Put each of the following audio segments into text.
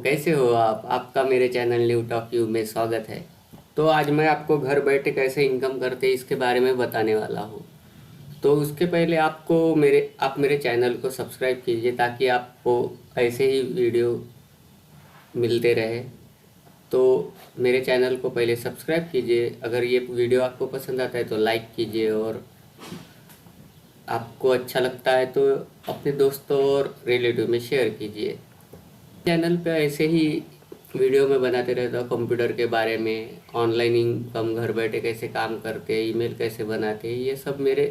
कैसे हो आप? आपका मेरे चैनल न्यू टॉक यू में स्वागत है। तो आज मैं आपको घर बैठे कैसे इनकम करते हैं इसके बारे में बताने वाला हूँ। तो उसके पहले आप मेरे चैनल को सब्सक्राइब कीजिए ताकि आपको ऐसे ही वीडियो मिलते रहे। तो मेरे चैनल को पहले सब्सक्राइब कीजिए। अगर ये वीडियो आपको पसंद आता है तो लाइक कीजिए, और आपको अच्छा लगता है तो अपने दोस्तों और रिलेटिव में शेयर कीजिए। चैनल पे ऐसे ही वीडियो में बनाते रहता हूँ कंप्यूटर के बारे में, ऑनलाइन इनकम घर बैठे कैसे काम करते हैं, ईमेल कैसे बनाते हैं, ये सब मेरे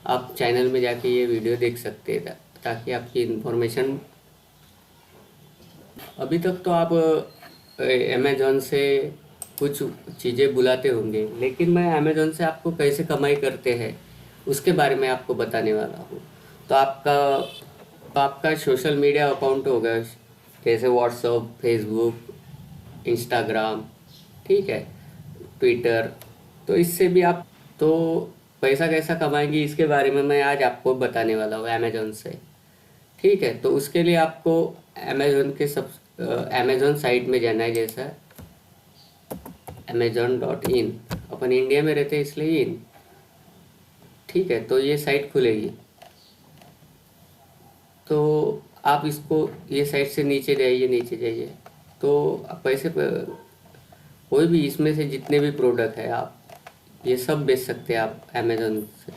आप चैनल में जाके ये वीडियो देख सकते हैं ताकि आपकी इन्फॉर्मेशन। अभी तक तो आप अमेज़ॉन से कुछ चीज़ें बुलाते होंगे, लेकिन मैं अमेज़ॉन से आपको कैसे कमाई करते हैं उसके बारे में आपको बताने वाला हूँ। तो आपका सोशल मीडिया अकाउंट होगा, जैसे व्हाट्सअप, फेसबुक, इंस्टाग्राम, ठीक है, ट्विटर। तो इससे भी आप तो पैसा कैसा कमाएंगे इसके बारे में मैं आज आपको बताने वाला हूँ अमेज़ॉन से। ठीक है, तो उसके लिए आपको अमेज़ॉन साइट में जाना है, जैसा amazon.in। अपन इंडिया में रहते हैं इसलिए इन। ठीक है, तो ये साइट खुलेगी। तो आप इसको ये साइट से नीचे जाइए, नीचे जाइए। तो आप पैसे कोई भी इसमें से जितने भी प्रोडक्ट है आप ये सब बेच सकते हैं आप अमेज़ॉन से।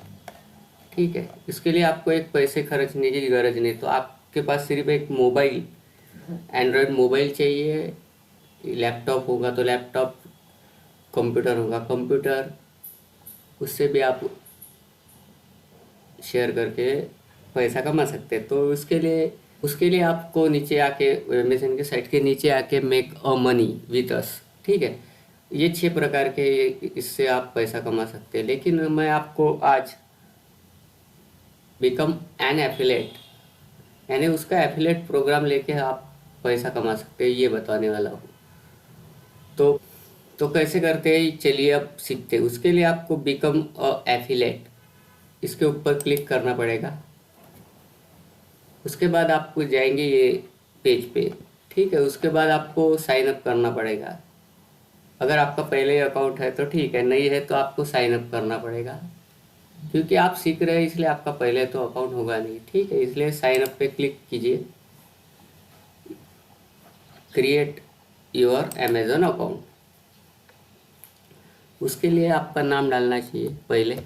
ठीक है, इसके लिए आपको एक पैसे खर्चने की ज़रूरत नहीं। तो आपके पास सिर्फ एक मोबाइल, एंड्रॉयड मोबाइल चाहिए, लैपटॉप होगा तो लैपटॉप, कंप्यूटर होगा कंप्यूटर, उससे भी आप शेयर करके पैसा कमा सकते हैं। तो उसके लिए आपको नीचे आके अमेज़न के साइट के नीचे आके make a money with us, ठीक है, ये 6 प्रकार के इससे आप पैसा कमा सकते हैं। लेकिन मैं आपको आज बिकम एन एफिलेट, यानी उसका एफिलेट प्रोग्राम लेके आप पैसा कमा सकते हैं, ये बताने वाला हूँ। तो तो कैसे करते हैं चलिए अब सीखते हैं। उसके लिए आपको बिकम अ एफिलेट, इसके ऊपर क्लिक करना पड़ेगा। उसके बाद आपको जाएंगे ये पेज पे, ठीक है। उसके बाद आपको साइन अप करना पड़ेगा। अगर आपका पहले अकाउंट है तो ठीक है, नहीं है तो आपको साइन अप करना पड़ेगा, क्योंकि आप सीख रहे हैं इसलिए आपका पहले तो अकाउंट होगा नहीं, ठीक है। इसलिए साइन अप पे क्लिक कीजिए, क्रिएट योर अमेज़न अकाउंट। उसके लिए आपका नाम डालना चाहिए पहले।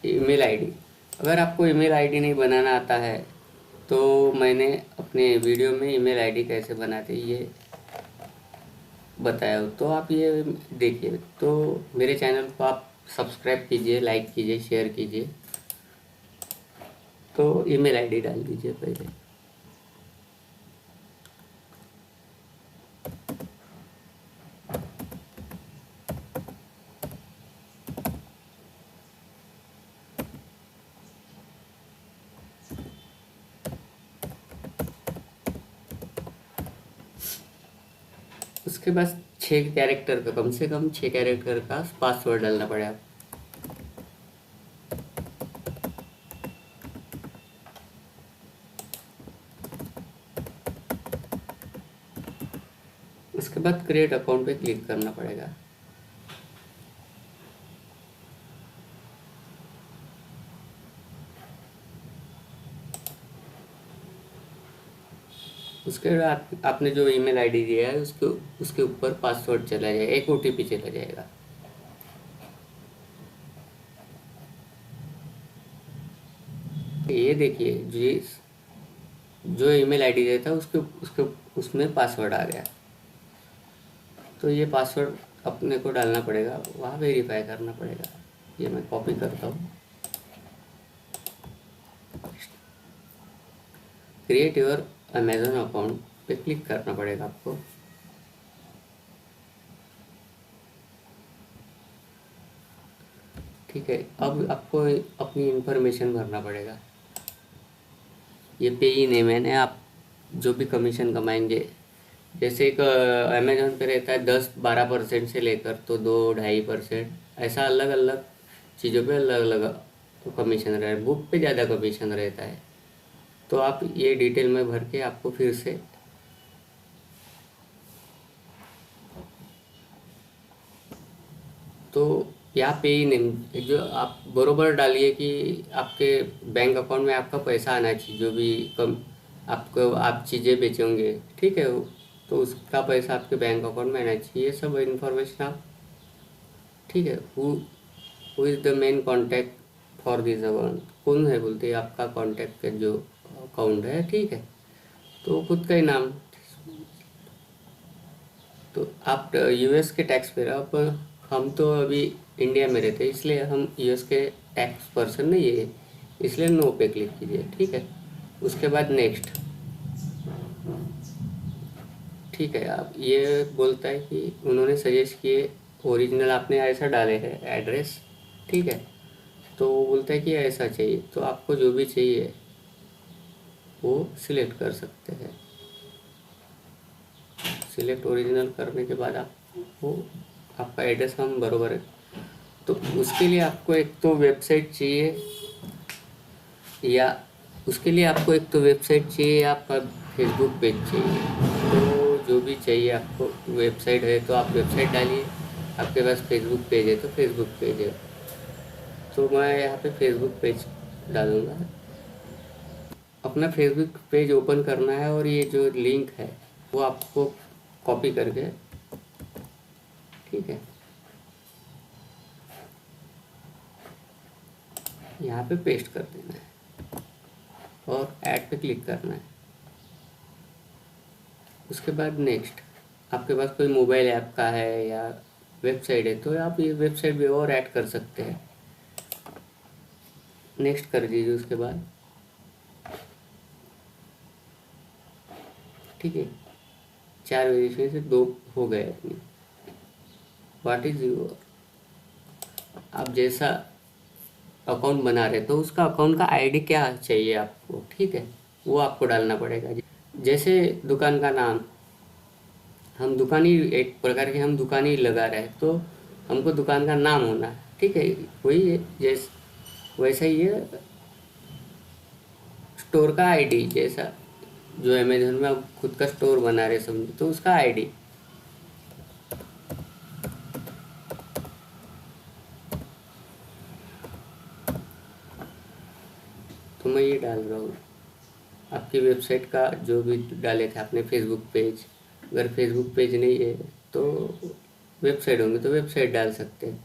ईमेल आईडी, अगर आपको ईमेल आईडी नहीं बनाना आता है तो मैंने अपने वीडियो में ईमेल आईडी कैसे बनाते हैं ये बताया हो, तो आप ये देखिए। तो मेरे चैनल को आप सब्सक्राइब कीजिए, लाइक कीजिए, शेयर कीजिए। तो ईमेल आईडी डाल दीजिए पहले। उसके बाद 6 कैरेक्टर का, कम से कम 6 कैरेक्टर का पासवर्ड डालना पड़ेगा। उसके बाद क्रिएट अकाउंट पे क्लिक करना पड़ेगा। उसके बाद आपने जो ईमेल आईडी दिया है उसके ऊपर पासवर्ड चला जाएगा, एक ओटीपी चला जाएगा। ये देखिए, जो ईमेल आईडी दिया था उसके उसके उसमें पासवर्ड आ गया। तो ये पासवर्ड अपने को डालना पड़ेगा, वहाँ वेरीफाई करना पड़ेगा। ये मैं कॉपी करता हूँ। क्रिएट योर अमेज़न अकाउंट पे क्लिक करना पड़ेगा आपको। ठीक है, अब आपको अपनी इंफॉर्मेशन भरना पड़ेगा। ये पे ही नेम है, आप जो भी कमीशन कमाएंगे जैसे एक अमेजोन पे रहता है 10-12% से लेकर तो 2-2.5%, ऐसा अलग अलग चीज़ों पे अलग अलग कमीशन रहता है। बुक पे ज़्यादा कमीशन रहता है। तो आप ये डिटेल में भर के आपको फिर से, तो यहाँ पे ही नहीं, जो आप बरोबर डालिए कि आपके बैंक अकाउंट में आपका पैसा आना चाहिए, जो भी कम आपको आप चीज़ें बेचोगे, ठीक है, तो उसका पैसा आपके बैंक अकाउंट में आना चाहिए। ये सब इन्फॉर्मेशन आप, ठीक है। Who is the main contact for this account, कौन है बोलते हैं आपका कॉन्टैक्ट का जो अकाउंट है, ठीक है। तो खुद का ही नाम। तो आप यूएस के टैक्स पेयर, आप, हम तो अभी इंडिया में रहते हैं इसलिए हम यूएस के टैक्स पर्सन नहीं है, इसलिए नो पे क्लिक कीजिए, ठीक है। उसके बाद नेक्स्ट, ठीक है। आप ये बोलता है कि उन्होंने सजेस्ट किए ओरिजिनल आपने ऐसा डाले हैं एड्रेस, ठीक है। तो वो बोलता है कि ऐसा चाहिए, तो आपको जो भी चाहिए वो सिलेक्ट कर सकते हैं। सिलेक्ट ओरिजिनल करने के बाद आप वो आपका एड्रेस हम बरोबर है। तो उसके लिए आपको एक तो वेबसाइट चाहिए, या उसके लिए आपको एक तो वेबसाइट चाहिए, आपका फेसबुक पेज चाहिए। तो जो भी चाहिए आपको, वेबसाइट है तो आप वेबसाइट डालिए, आपके पास फेसबुक पेज है तो फेसबुक पेज है। तो मैं यहाँ पे फेसबुक पेज डालूँगा। अपना फेसबुक पेज ओपन करना है और ये जो लिंक है वो आपको कॉपी करके, ठीक है, यहाँ पे पेस्ट कर देना है और ऐड पे क्लिक करना है। उसके बाद नेक्स्ट, आपके पास कोई मोबाइल ऐप का है या वेबसाइट है तो आप ये वेबसाइट भी और ऐड कर सकते हैं। नेक्स्ट कर दीजिए उसके बाद, ठीक है। 4 वेरिएशन से 2 हो गए अपनी। व्हाट इज योर, आप जैसा अकाउंट बना रहे तो उसका अकाउंट का आईडी क्या चाहिए आपको, ठीक है, वो आपको डालना पड़ेगा। जैसे दुकान का नाम, हम दुकान ही एक प्रकार की हम दुकान ही लगा रहे हैं तो हमको दुकान का नाम होना है, ठीक है। वही है, जैसे वैसा ही है स्टोर का आईडी, जैसा जो अमेजोन में आप खुद का स्टोर बना रहे समझो तो उसका आईडी। तो मैं ये डाल रहा हूँ आपकी वेबसाइट का जो भी डाले थे आपने फेसबुक पेज। अगर फेसबुक पेज नहीं है तो वेबसाइट होंगे तो वेबसाइट डाल सकते हैं।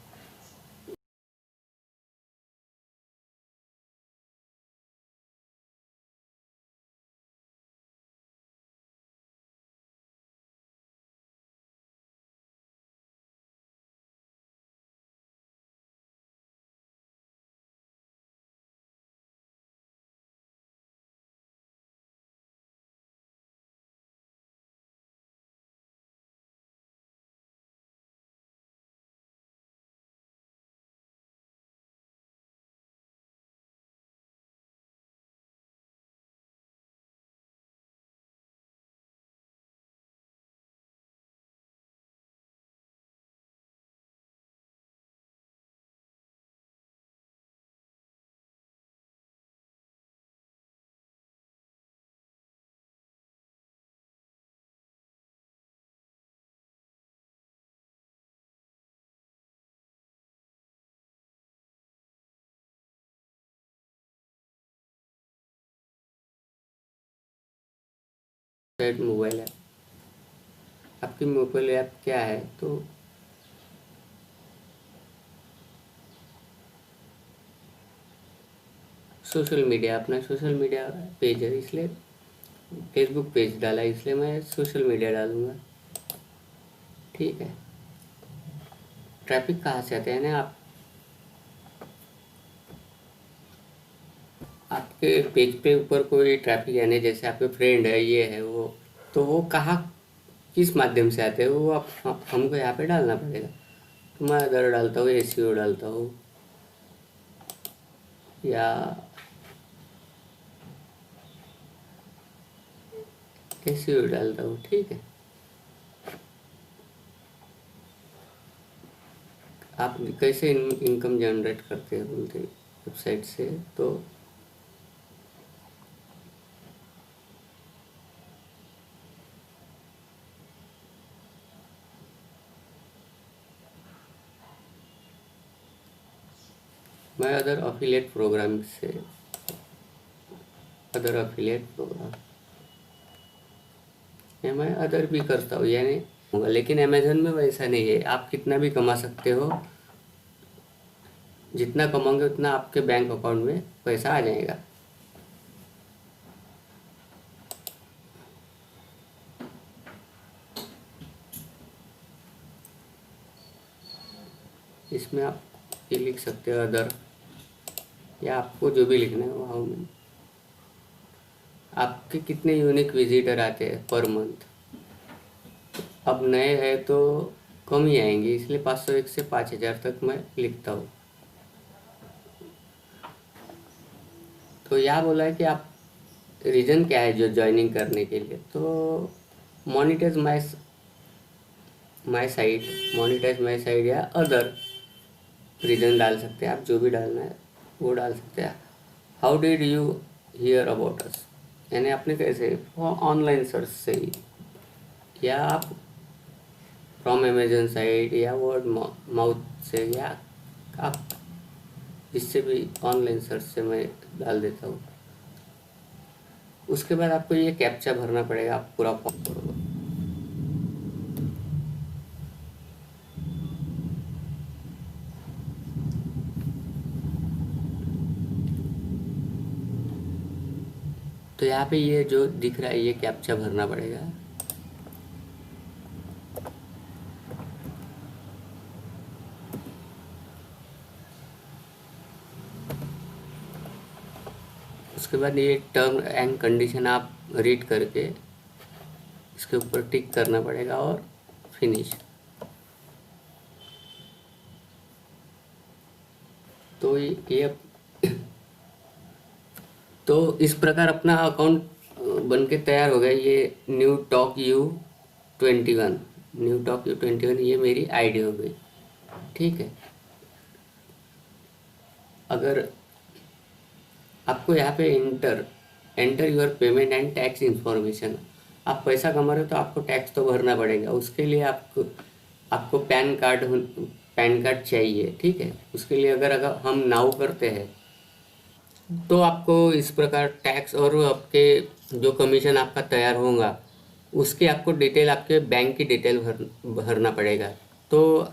वेबसाइट मोबाइल ऐप, आपकी मोबाइल ऐप क्या है तो सोशल मीडिया, अपना सोशल मीडिया पेज है इसलिए फेसबुक पेज डाला, इसलिए मैं सोशल मीडिया डालूंगा, ठीक है। ट्रैफिक कहाँ से आते हैं ना, आप आपके पेज पे ऊपर कोई ट्रैफिक है ना, जैसे आपके फ्रेंड है ये है वो, तो वो कहाँ किस माध्यम से आते हैं वो आप हमको यहाँ पे डालना पड़ेगा। तो मैं अगर डालता हूँ एसईओ डालता हूँ या एसईओ डालता हूँ, ठीक है। आप कैसे इनकम जनरेट करते हैं उनके वेबसाइट से? तो मैं अदर अफिलिएट प्रोग्राम या मैं अदर भी करता हूँ, यानी लेकिन अमेजन में वैसा नहीं है। आप कितना भी कमा सकते हो, जितना कमाओगे उतना आपके बैंक अकाउंट में पैसा आ जाएगा। इसमें आप ये लिख सकते हो अदर, या आपको जो भी लिखना है वहाँ में। आपके कितने यूनिक विजिटर आते हैं पर मंथ? अब नए हैं तो कम ही आएंगे, इसलिए 501 से 5000 तक मैं लिखता हूँ। तो यहाँ बोला है कि आप रीज़न क्या है जो ज्वाइनिंग करने के लिए, तो मोनिटाइज माई साइट या अदर रीज़न डाल सकते हैं आप, जो भी डालना है वो डाल सकते हैं। How did you here about us, यानी आपने कैसे, ऑनलाइन सर्च से ही, या आप फ्रॉम अमेजन साइट, या वर्ड माउथ से, या आप जिससे भी ऑनलाइन सर्च से मैं डाल देता हूँ। उसके बाद आपको ये कैप्चा भरना पड़ेगा, आप पूरा फॉर्म भरोगे। तो यहाँ पे ये जो दिख रहा है ये कैप्चा भरना पड़ेगा। उसके बाद ये टर्म एंड कंडीशन आप रीड करके इसके ऊपर टिक करना पड़ेगा और फिनिश। तो ये तो इस प्रकार अपना अकाउंट बन के तैयार हो गया। ये न्यू टॉक यू 21 ये मेरी आईडी हो गई। ठीक है, अगर आपको यहाँ पे enter your payment and tax information, आप पैसा कमा रहे हो तो आपको टैक्स तो भरना पड़ेगा। उसके लिए आपको पैन कार्ड चाहिए। ठीक है, उसके लिए अगर हम नाउ करते हैं तो आपको इस प्रकार टैक्स और आपके जो कमीशन आपका तैयार होगा उसकी आपको डिटेल, आपके बैंक की डिटेल भरना पड़ेगा। तो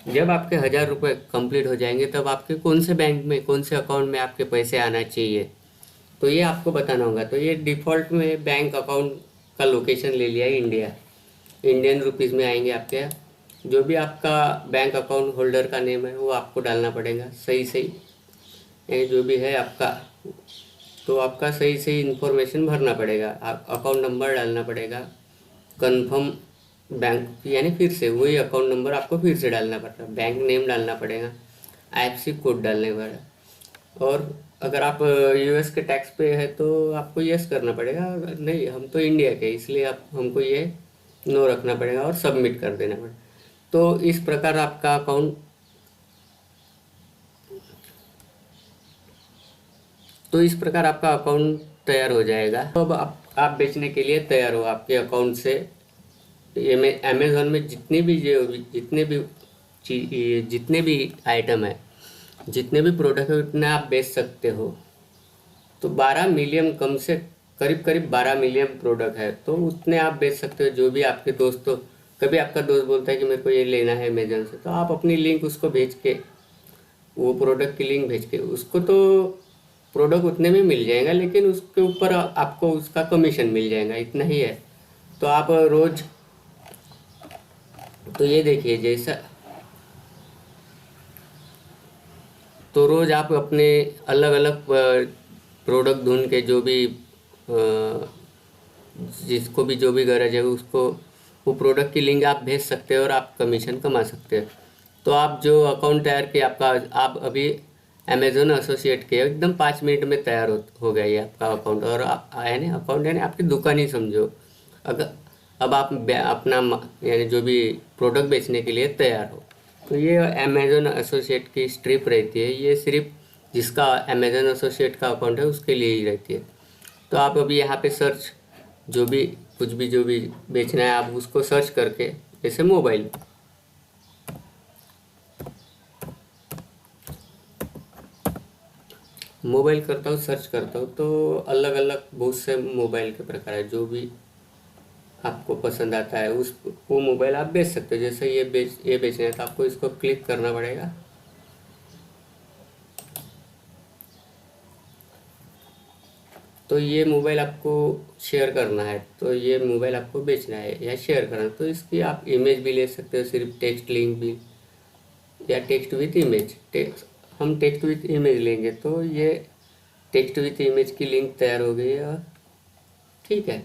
जब आपके 1000 रुपये कंप्लीट हो जाएंगे तब आपके कौन से बैंक में, कौन से अकाउंट में आपके पैसे आना चाहिए, तो ये आपको बताना होगा। तो ये डिफ़ॉल्ट में बैंक अकाउंट का लोकेशन ले लिया है इंडियन रुपीज़ में आएंगे आपके। जो भी आपका बैंक अकाउंट होल्डर का नेम है वो आपको डालना पड़ेगा सही ये जो भी है आपका, तो आपका सही इन्फॉर्मेशन भरना पड़ेगा। अकाउंट नंबर डालना पड़ेगा, कंफर्म बैंक, यानी फिर से वही अकाउंट नंबर आपको फिर से डालना पड़ता है, बैंक नेम डालना पड़ेगा, आईएफएससी कोड डालने पड़ेगा। और अगर आप यूएस के टैक्स पे है तो आपको यस करना पड़ेगा। नहीं, हम तो इंडिया के, इसलिए हमको ये नो रखना पड़ेगा और सबमिट कर देना पड़ेगा। तो इस प्रकार आपका अकाउंट, तो इस प्रकार आपका अकाउंट तैयार हो जाएगा। तो अब आप बेचने के लिए तैयार हो आपके अकाउंट से। ये मैं अमेज़न में जितने भी आइटम है, जितने भी प्रोडक्ट है उतने आप बेच सकते हो। तो 12 मिलियन, कम से करीब 12 मिलियन प्रोडक्ट है, तो उतने आप बेच सकते हो। जो भी आपके दोस्तों, कभी आपका दोस्त बोलता है कि मेरे को ये लेना है अमेज़न से, तो आप अपनी लिंक उसको भेज के, वो प्रोडक्ट की लिंक भेज के उसको, तो प्रोडक्ट उतने में मिल जाएगा, लेकिन उसके ऊपर आपको उसका कमीशन मिल जाएगा, इतना ही है। तो आप रोज़, तो ये देखिए जैसा, तो रोज़ आप अपने अलग अलग प्रोडक्ट ढूंढ के, जो भी जिसको भी जो भी गरज है उसको वो प्रोडक्ट की लिंक आप भेज सकते हैं और आप कमीशन कमा सकते हैं। तो आप जो अकाउंट तैयार किया आपका, आप अभी अमेज़न एसोसिएट के एकदम 5 मिनट में तैयार हो गया ये आपका अकाउंट। और यानी अकाउंट यानी आपकी दुकान ही समझो। अगर अब आप अपना यानी जो भी प्रोडक्ट बेचने के लिए तैयार हो। तो ये अमेज़न एसोसिएट की स्ट्रिप रहती है, ये सिर्फ जिसका अमेज़न एसोसिएट का अकाउंट है उसके लिए ही रहती है। तो आप अभी यहाँ पे सर्च, जो भी कुछ भी जो भी बेचना है आप उसको सर्च करके, जैसे मोबाइल करता हूँ, सर्च करता हूँ, तो अलग अलग बहुत से मोबाइल के प्रकार है। जो भी आपको पसंद आता है उस वो मोबाइल आप बेच सकते हो। जैसे ये बेचना है तो आपको इसको क्लिक करना पड़ेगा। तो ये मोबाइल आपको शेयर करना है, तो ये मोबाइल आपको बेचना है या शेयर करना है, तो इसकी आप इमेज भी ले सकते हो, सिर्फ टेक्स्ट लिंक भी, या टेक्स्ट विथ इमेज। हम टेक्स्ट विथ इमेज लेंगे तो ये टेक्स्ट विथ इमेज की लिंक तैयार हो गई है। और ठीक है,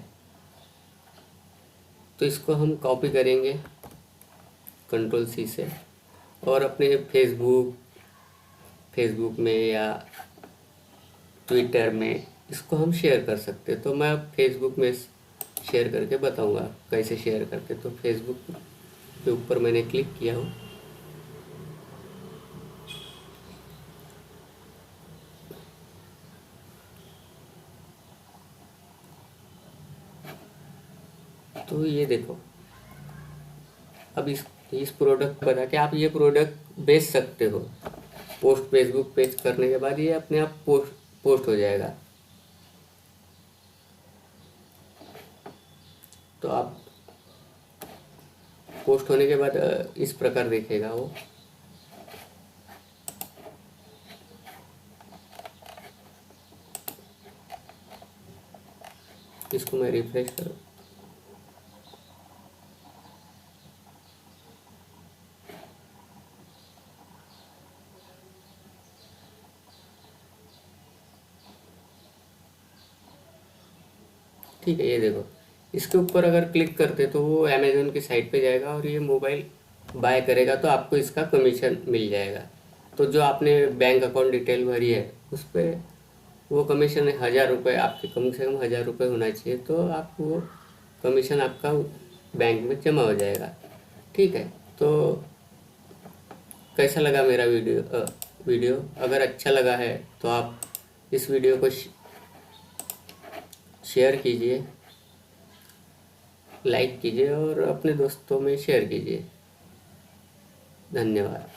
तो इसको हम कॉपी करेंगे Ctrl+C से, और अपने फेसबुक में या ट्विटर में इसको हम शेयर कर सकते हैं। तो मैं अब फेसबुक में शेयर करके बताऊंगा कैसे शेयर करते। तो फेसबुक के ऊपर मैंने क्लिक किया हूँ। तो ये देखो, अब इस प्रोडक्ट बता के आप ये प्रोडक्ट बेच सकते हो। पोस्ट फेसबुक पेज करने के बाद ये अपने आप पोस्ट हो जाएगा। तो आप पोस्ट होने के बाद इस प्रकार दिखेगा वो। इसको मैं रिफ्रेश करूँ। ठीक है, ये देखो, इसके ऊपर अगर क्लिक करते तो वो अमेज़न की साइट पे जाएगा और ये मोबाइल बाय करेगा, तो आपको इसका कमीशन मिल जाएगा। तो जो आपने बैंक अकाउंट डिटेल भरी है उस पर वो कमीशन 1000 रुपये, आपके कम से कम 1000 रुपये होना चाहिए, तो आप वो कमीशन आपका बैंक में जमा हो जाएगा। ठीक है, तो कैसा लगा मेरा वीडियो? अगर अच्छा लगा है तो आप इस वीडियो को शेयर कीजिए, लाइक कीजिए और अपने दोस्तों में शेयर कीजिए। धन्यवाद।